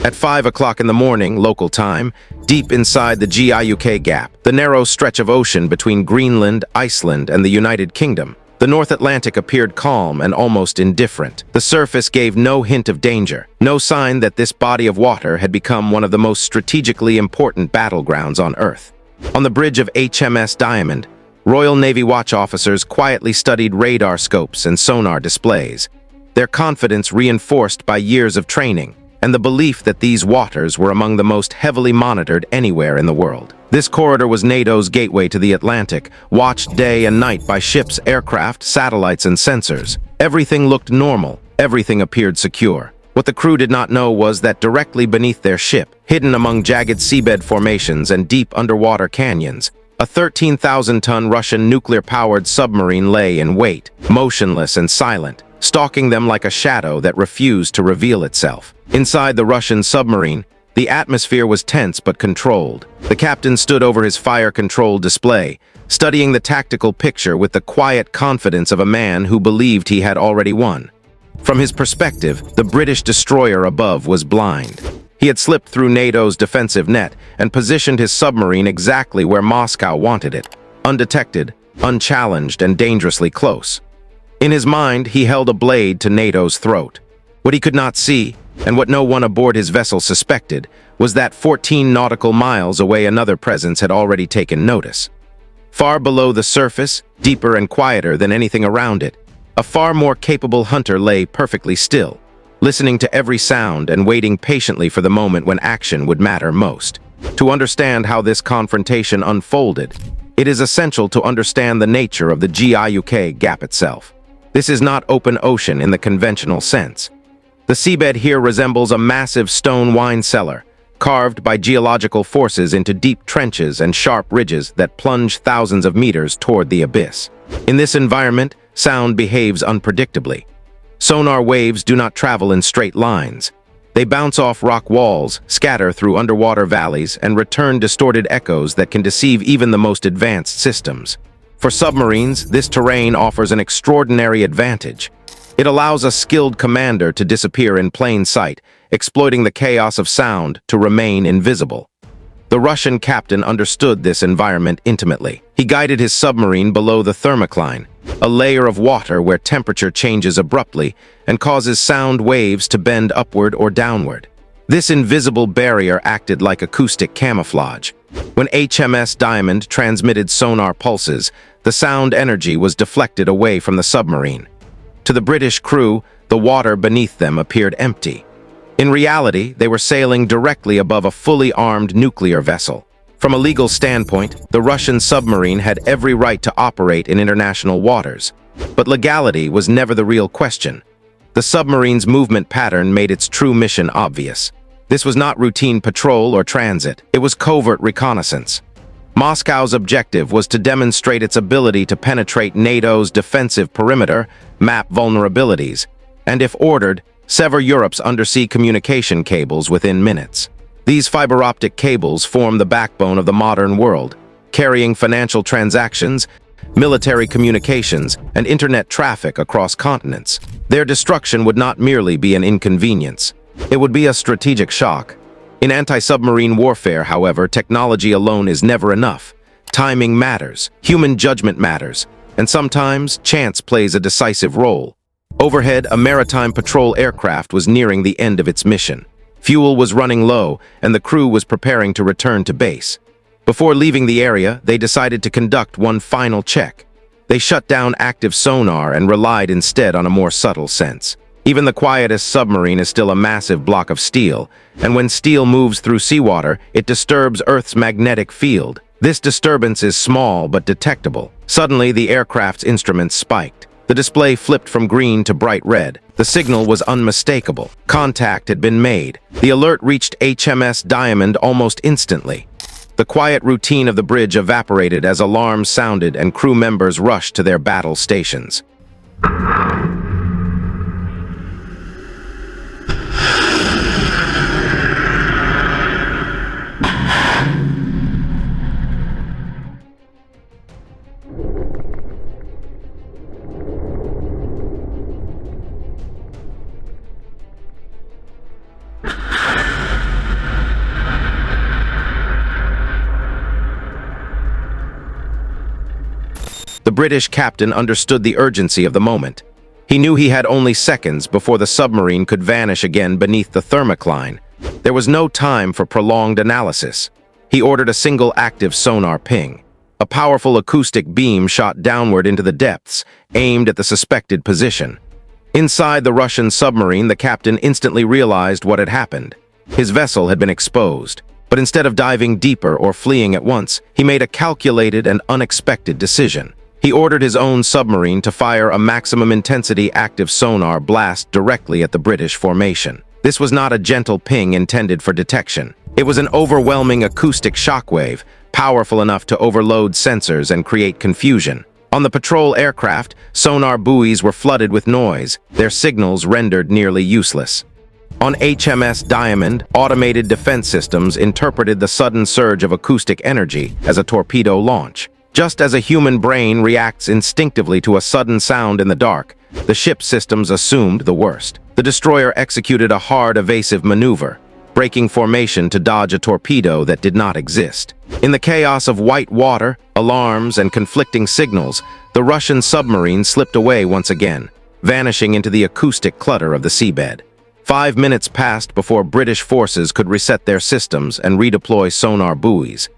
At 5 o'clock in the morning, local time, deep inside the GIUK Gap, the narrow stretch of ocean between Greenland, Iceland, and the United Kingdom, the North Atlantic appeared calm and almost indifferent. The surface gave no hint of danger, no sign that this body of water had become one of the most strategically important battlegrounds on Earth. On the bridge of HMS Diamond, Royal Navy watch officers quietly studied radar scopes and sonar displays, their confidence reinforced by years of training and the belief that these waters were among the most heavily monitored anywhere in the world. This corridor was NATO's gateway to the Atlantic, watched day and night by ships, aircraft, satellites, and sensors. Everything looked normal. Everything appeared secure. What the crew did not know was that directly beneath their ship, hidden among jagged seabed formations and deep underwater canyons, a 13,000-ton Russian nuclear-powered submarine lay in wait, motionless and silent, stalking them like a shadow that refused to reveal itself. Inside the Russian submarine, the atmosphere was tense but controlled. The captain stood over his fire-control display, studying the tactical picture with the quiet confidence of a man who believed he had already won. From his perspective, the British destroyer above was blind. He had slipped through NATO's defensive net and positioned his submarine exactly where Moscow wanted it, undetected, unchallenged, and dangerously close. In his mind, he held a blade to NATO's throat. What he could not see, and what no one aboard his vessel suspected, was that 14 nautical miles away another presence had already taken notice. Far below the surface, deeper and quieter than anything around it, a far more capable hunter lay perfectly still, listening to every sound and waiting patiently for the moment when action would matter most. To understand how this confrontation unfolded, it is essential to understand the nature of the GIUK Gap itself. This is not open ocean in the conventional sense. The seabed here resembles a massive stone wine cellar, carved by geological forces into deep trenches and sharp ridges that plunge thousands of meters toward the abyss. In this environment, sound behaves unpredictably. Sonar waves do not travel in straight lines. They bounce off rock walls, scatter through underwater valleys, and return distorted echoes that can deceive even the most advanced systems. For submarines, this terrain offers an extraordinary advantage. It allows a skilled commander to disappear in plain sight, exploiting the chaos of sound to remain invisible. The Russian captain understood this environment intimately. He guided his submarine below the thermocline, a layer of water where temperature changes abruptly and causes sound waves to bend upward or downward. This invisible barrier acted like acoustic camouflage. When HMS Diamond transmitted sonar pulses, the sound energy was deflected away from the submarine. To the British crew, the water beneath them appeared empty. In reality, they were sailing directly above a fully armed nuclear vessel. From a legal standpoint, the Russian submarine had every right to operate in international waters, but legality was never the real question. The submarine's movement pattern made its true mission obvious. This was not routine patrol or transit, it was covert reconnaissance. Moscow's objective was to demonstrate its ability to penetrate NATO's defensive perimeter, map vulnerabilities, and if ordered, sever Europe's undersea communication cables within minutes. These fiber-optic cables form the backbone of the modern world, carrying financial transactions, military communications, and internet traffic across continents. Their destruction would not merely be an inconvenience. It would be a strategic shock. In anti-submarine warfare, however, technology alone is never enough. Timing matters, human judgment matters, and sometimes chance plays a decisive role. Overhead, a maritime patrol aircraft was nearing the end of its mission. Fuel was running low, and the crew was preparing to return to base. Before leaving the area, they decided to conduct one final check. They shut down active sonar and relied instead on a more subtle sense. Even the quietest submarine is still a massive block of steel, and when steel moves through seawater, it disturbs Earth's magnetic field. This disturbance is small but detectable. Suddenly, the aircraft's instruments spiked. The display flipped from green to bright red. The signal was unmistakable. Contact had been made. The alert reached HMS Diamond almost instantly. The quiet routine of the bridge evaporated as alarms sounded and crew members rushed to their battle stations. British captain understood the urgency of the moment. He knew he had only seconds before the submarine could vanish again beneath the thermocline. There was no time for prolonged analysis. He ordered a single active sonar ping. A powerful acoustic beam shot downward into the depths, aimed at the suspected position. Inside the Russian submarine, the captain instantly realized what had happened. His vessel had been exposed. But instead of diving deeper or fleeing at once, he made a calculated and unexpected decision. He ordered his own submarine to fire a maximum-intensity active sonar blast directly at the British formation. This was not a gentle ping intended for detection. It was an overwhelming acoustic shockwave, powerful enough to overload sensors and create confusion. On the patrol aircraft, sonar buoys were flooded with noise, their signals rendered nearly useless. On HMS Diamond, automated defense systems interpreted the sudden surge of acoustic energy as a torpedo launch. Just as a human brain reacts instinctively to a sudden sound in the dark, the ship's systems assumed the worst. The destroyer executed a hard, evasive maneuver, breaking formation to dodge a torpedo that did not exist. In the chaos of white water, alarms, and conflicting signals, the Russian submarine slipped away once again, vanishing into the acoustic clutter of the seabed. 5 minutes passed before British forces could reset their systems and redeploy sonar buoys.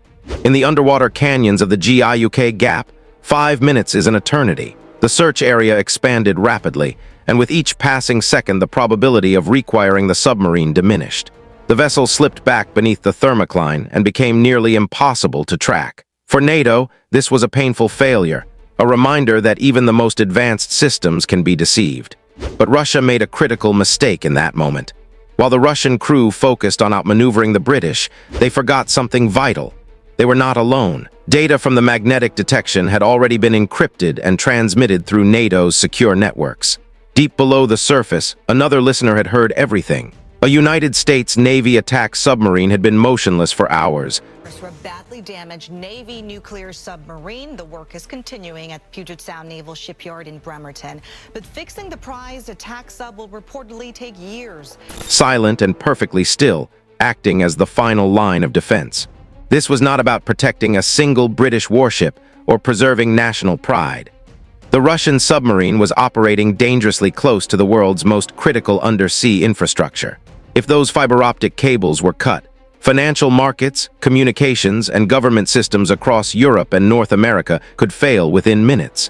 In the underwater canyons of the GIUK Gap, 5 minutes is an eternity. The search area expanded rapidly, and with each passing second the probability of requiring the submarine diminished. The vessel slipped back beneath the thermocline and became nearly impossible to track. For NATO, this was a painful failure, a reminder that even the most advanced systems can be deceived. But Russia made a critical mistake in that moment. While the Russian crew focused on outmaneuvering the British, they forgot something vital. They were not alone. Data from the magnetic detection had already been encrypted and transmitted through NATO's secure networks. Deep below the surface, another listener had heard everything. A United States Navy attack submarine had been motionless for hours. For a badly damaged Navy nuclear submarine, the work is continuing at Puget Sound Naval Shipyard in Bremerton. But fixing the prized attack sub will reportedly take years. Silent and perfectly still, acting as the final line of defense. This was not about protecting a single British warship or preserving national pride. The Russian submarine was operating dangerously close to the world's most critical undersea infrastructure. If those fiber-optic cables were cut, financial markets, communications, and government systems across Europe and North America could fail within minutes.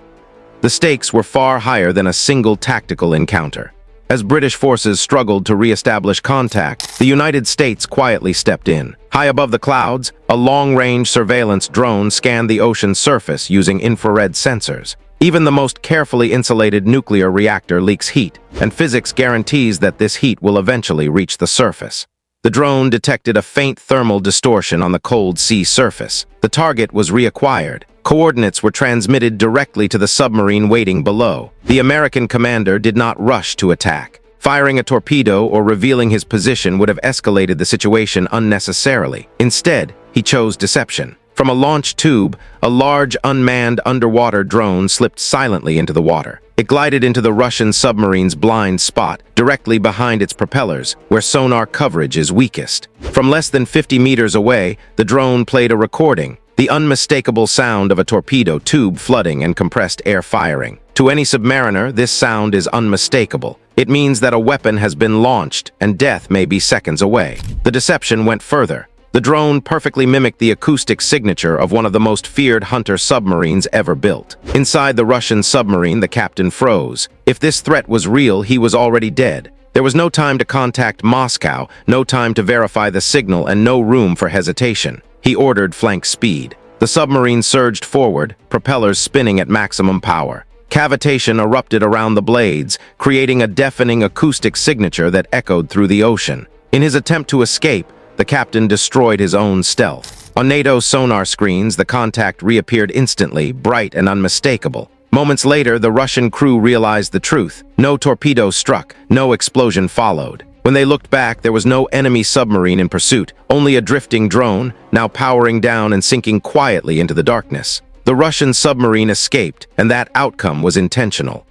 The stakes were far higher than a single tactical encounter. As British forces struggled to re-establish contact, the United States quietly stepped in. High above the clouds, a long-range surveillance drone scanned the ocean's surface using infrared sensors. Even the most carefully insulated nuclear reactor leaks heat, and physics guarantees that this heat will eventually reach the surface. The drone detected a faint thermal distortion on the cold sea surface. The target was reacquired. Coordinates were transmitted directly to the submarine waiting below. The American commander did not rush to attack. Firing a torpedo or revealing his position would have escalated the situation unnecessarily. Instead, he chose deception. From a launch tube, a large unmanned underwater drone slipped silently into the water. It glided into the Russian submarine's blind spot, directly behind its propellers, where sonar coverage is weakest. From less than 50 meters away, the drone played a recording, the unmistakable sound of a torpedo tube flooding and compressed air firing. To any submariner, this sound is unmistakable. It means that a weapon has been launched, and death may be seconds away. The deception went further. The drone perfectly mimicked the acoustic signature of one of the most feared hunter submarines ever built. Inside the Russian submarine, the captain froze. If this threat was real, he was already dead. There was no time to contact Moscow, no time to verify the signal, and no room for hesitation. He ordered flank speed. The submarine surged forward, propellers spinning at maximum power. Cavitation erupted around the blades, creating a deafening acoustic signature that echoed through the ocean. In his attempt to escape, the captain destroyed his own stealth. On NATO's sonar screens, the contact reappeared instantly, bright and unmistakable. Moments later, the Russian crew realized the truth. No torpedo struck, no explosion followed. When they looked back, there was no enemy submarine in pursuit, only a drifting drone, now powering down and sinking quietly into the darkness. The Russian submarine escaped, and that outcome was intentional.